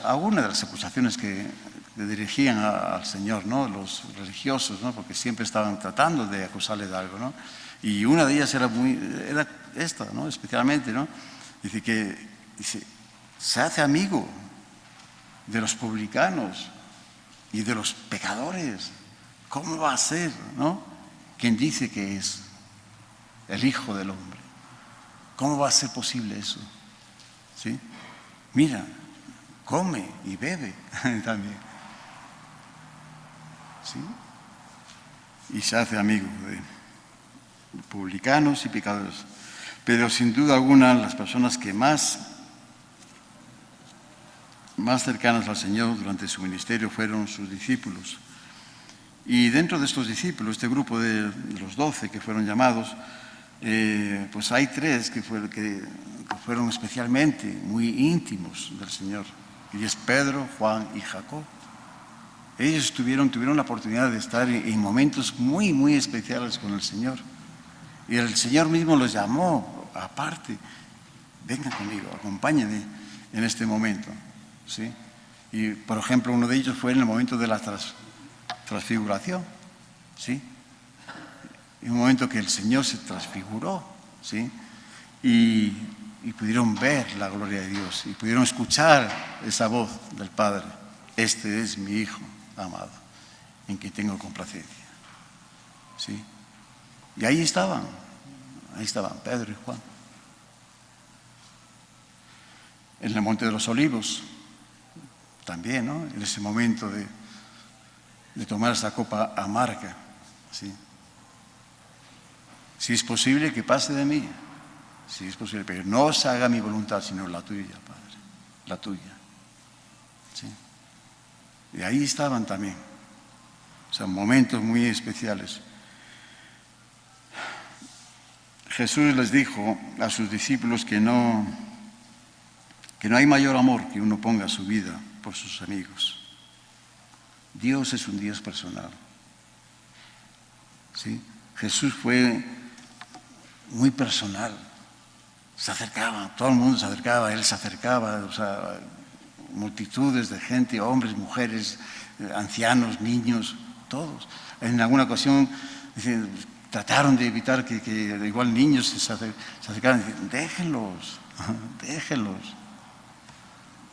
algunas de las acusaciones que dirigían al Señor, ¿no? Los religiosos, ¿no? Porque siempre estaban tratando de acusarle de algo, ¿no? Y una de ellas era esta, ¿no? Especialmente, ¿no? Dice, se hace amigo de los publicanos y de los pecadores. ¿Cómo va a ser, no? Quien dice que es el Hijo del Hombre. ¿Cómo va a ser posible eso? ¿Sí? Mira, come y bebe también. ¿Sí? Y se hace amigo de publicanos y pecadores. Pero sin duda alguna las personas que más cercanas al Señor durante su ministerio fueron sus discípulos. Y dentro de estos discípulos, este grupo de los 12 que fueron llamados, pues hay 3 que fueron especialmente muy íntimos del Señor. Y es Pedro, Juan y Jacob. Ellos tuvieron la oportunidad de estar en momentos muy, muy especiales con el Señor. Y el Señor mismo los llamó aparte. Vengan conmigo, acompáñenme en este momento, ¿sí? Y, por ejemplo, uno de ellos fue en el momento de la transfiguración, ¿sí? En un momento que el Señor se transfiguró, ¿sí? Y pudieron ver la gloria de Dios y pudieron escuchar esa voz del Padre. Este es mi Hijo amado, en quien tengo complacencia, ¿sí? Y ahí estaban Pedro y Juan. En el Monte de los Olivos, también, ¿no? En ese momento de tomar esa copa amarga, ¿sí? Si es posible que pase de mí, si es posible, pero no se haga mi voluntad, sino la tuya, Padre, la tuya, ¿sí? Y ahí estaban también, o sea, momentos muy especiales. Jesús les dijo a sus discípulos que no hay mayor amor que uno ponga su vida por sus amigos. Dios es un Dios personal, ¿sí? Jesús fue muy personal, se acercaba, todo el mundo se acercaba, Él se acercaba, o sea, multitudes de gente, hombres, mujeres, ancianos, niños, todos. En alguna ocasión trataron de evitar que igual niños se acercaran y decían, déjenlos.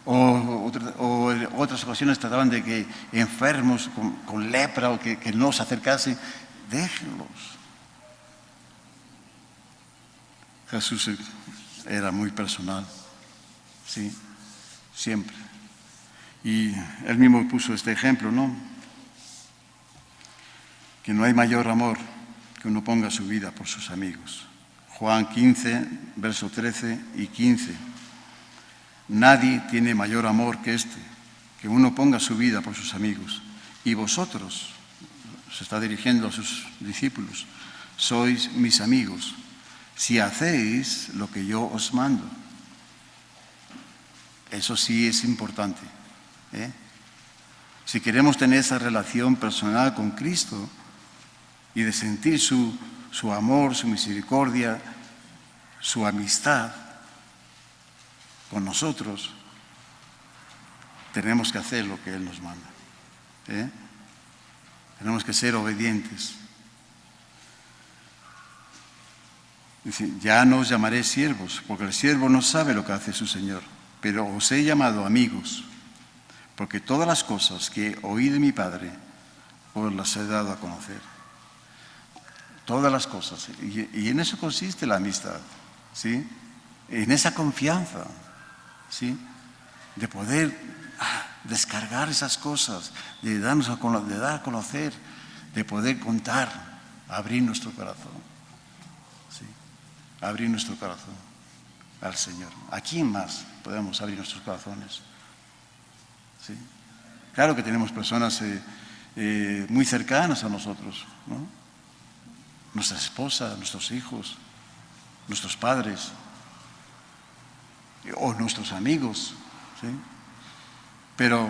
O otras ocasiones trataban de que enfermos con lepra o que no se acercasen, déjenlos. Jesús era muy personal, ¿sí? Siempre. Y él mismo puso este ejemplo, ¿no? Que no hay mayor amor que uno ponga su vida por sus amigos. Juan 15, verso 13 y 15. Nadie tiene mayor amor que que uno ponga su vida por sus amigos. Y vosotros, se está dirigiendo a sus discípulos, sois mis amigos, si hacéis lo que yo os mando. Eso sí es importante, ¿eh? Si queremos tener esa relación personal con Cristo y de sentir su amor, su misericordia, su amistad con nosotros, tenemos que hacer lo que Él nos manda, ¿eh? Tenemos que ser obedientes. Dice, ya no os llamaré siervos, porque el siervo no sabe lo que hace su Señor, pero os he llamado amigos, porque todas las cosas que oí de mi Padre os las he dado a conocer. Todas las cosas. Y en eso consiste la amistad, ¿sí? En esa confianza, ¿sí? de poder descargar esas cosas, de dar a conocer, de poder contar, abrir nuestro corazón. ¿Sí? Abrir nuestro corazón al Señor. ¿A quién más podemos abrir nuestros corazones? ¿Sí? Claro que tenemos personas muy cercanas a nosotros, ¿no? Nuestra esposa, nuestros hijos, nuestros padres o nuestros amigos, ¿sí? Pero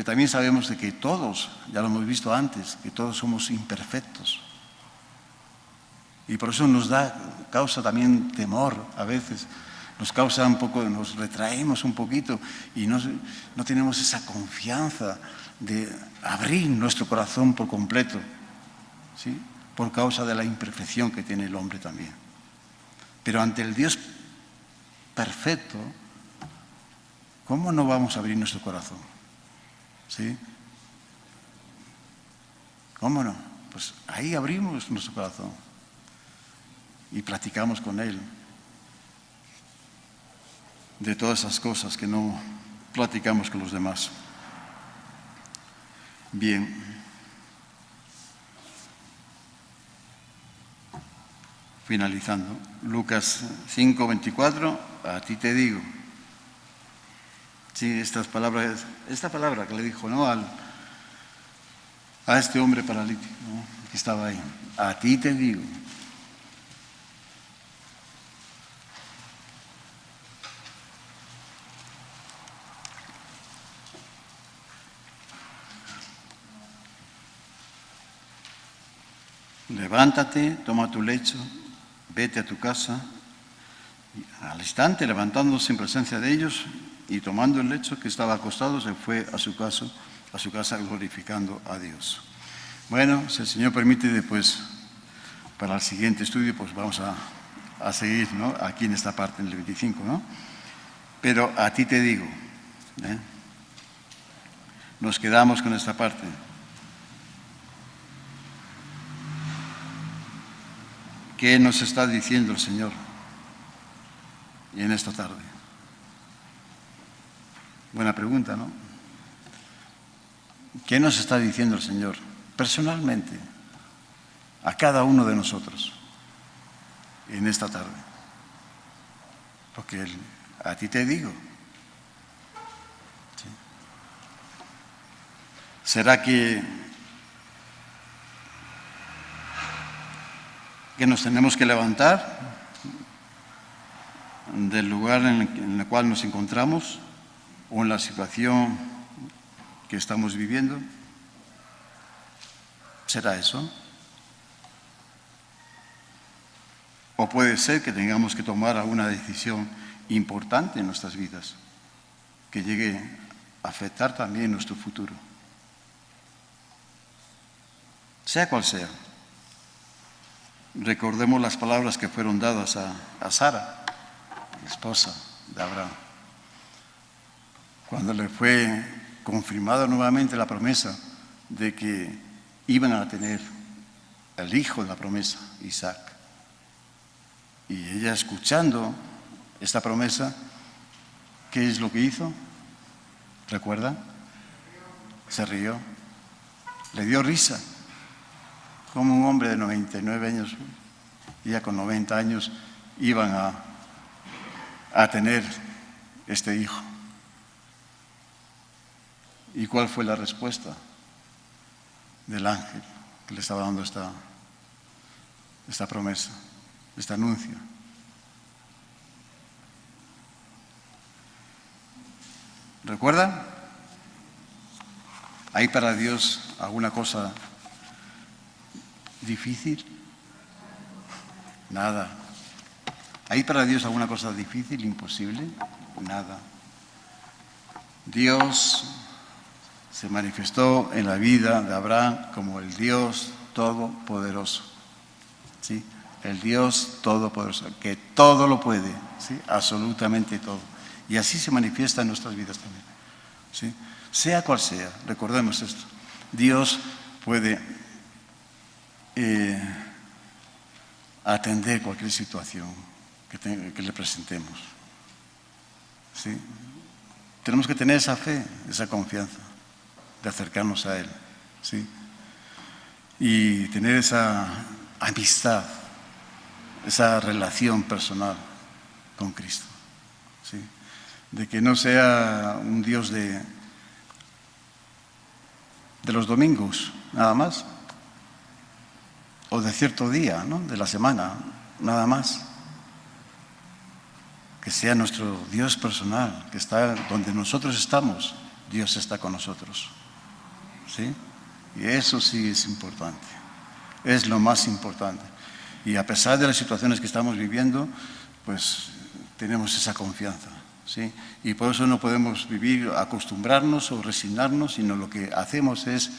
también sabemos de que todos, ya lo hemos visto antes, que todos somos imperfectos. Y por eso causa también temor a veces, nos retraemos un poquito y no tenemos esa confianza de abrir nuestro corazón por completo, ¿sí? Por causa de la imperfección que tiene el hombre también. Pero ante el Dios perfecto, ¿cómo no vamos a abrir nuestro corazón? ¿Sí? ¿Cómo no? Pues ahí abrimos nuestro corazón y platicamos con Él de todas esas cosas que no platicamos con los demás. Bien. Finalizando, Lucas 5:24, a ti te digo. Sí, esta palabra que le dijo, ¿no? A este hombre paralítico, ¿no? Que estaba ahí. A ti te digo. Levántate, toma tu lecho, vete a tu casa. Y al instante, levantándose en presencia de ellos y tomando el lecho que estaba acostado, se fue a su casa glorificando a Dios. Bueno, si el Señor permite, después para el siguiente estudio, pues vamos a seguir, ¿no? Aquí en esta parte, en el 25, ¿no? Pero a ti te digo, ¿eh? Nos quedamos con esta parte. ¿Qué nos está diciendo el Señor? Y en esta tarde. Buena pregunta, ¿no? ¿Qué nos está diciendo el Señor personalmente a cada uno de nosotros en esta tarde? Porque a ti te digo. ¿Sí? ¿Será que nos tenemos que levantar del lugar en el cual nos encontramos o en la situación que estamos viviendo? ¿Será eso? ¿O puede ser que tengamos que tomar alguna decisión importante en nuestras vidas que llegue a afectar también nuestro futuro? Sea cual sea. Recordemos las palabras que fueron dadas a Sara, la esposa de Abraham, cuando le fue confirmada nuevamente la promesa de que iban a tener el hijo de la promesa, Isaac. Y ella, escuchando esta promesa, ¿qué es lo que hizo? ¿Recuerdan? Se rió, le dio risa. Como un hombre de 99 años, ya con 90 años, iban a tener este hijo. ¿Y cuál fue la respuesta del ángel que le estaba dando esta promesa, este anuncio? ¿Recuerdan? ¿Hay para Dios alguna cosa difícil? Nada. ¿Hay para Dios alguna cosa difícil, imposible? Nada. Dios se manifestó en la vida de Abraham como el Dios todopoderoso. ¿Sí? El Dios todopoderoso, que todo lo puede, ¿sí? Absolutamente todo. Y así se manifiesta en nuestras vidas también. ¿Sí? Sea cual sea, recordemos esto. Dios puede atender cualquier situación que le presentemos. ¿sí? Tenemos que tener esa fe, esa confianza de acercarnos a Él, ¿sí? Y tener esa amistad, esa relación personal con Cristo, ¿sí? De que no sea un Dios de los domingos, nada más, o de cierto día, ¿no?, de la semana, nada más. Que sea nuestro Dios personal, que está donde nosotros estamos, Dios está con nosotros, ¿sí? Y eso sí es importante, es lo más importante. Y a pesar de las situaciones que estamos viviendo, pues tenemos esa confianza, ¿sí? Y por eso no podemos vivir, acostumbrarnos o resignarnos, sino lo que hacemos es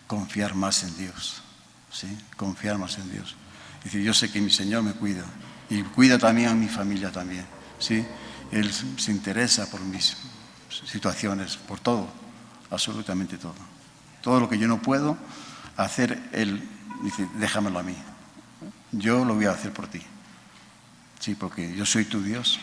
confiar más en Dios, ¿sí? Confiar más en Dios. Es decir, yo sé que mi Señor me cuida y cuida también a mi familia también, ¿sí? Él se interesa por mis situaciones, por todo, absolutamente todo. Todo lo que yo no puedo hacer, Él dice, déjamelo a mí. Yo lo voy a hacer por ti. Sí, porque yo soy tu Dios.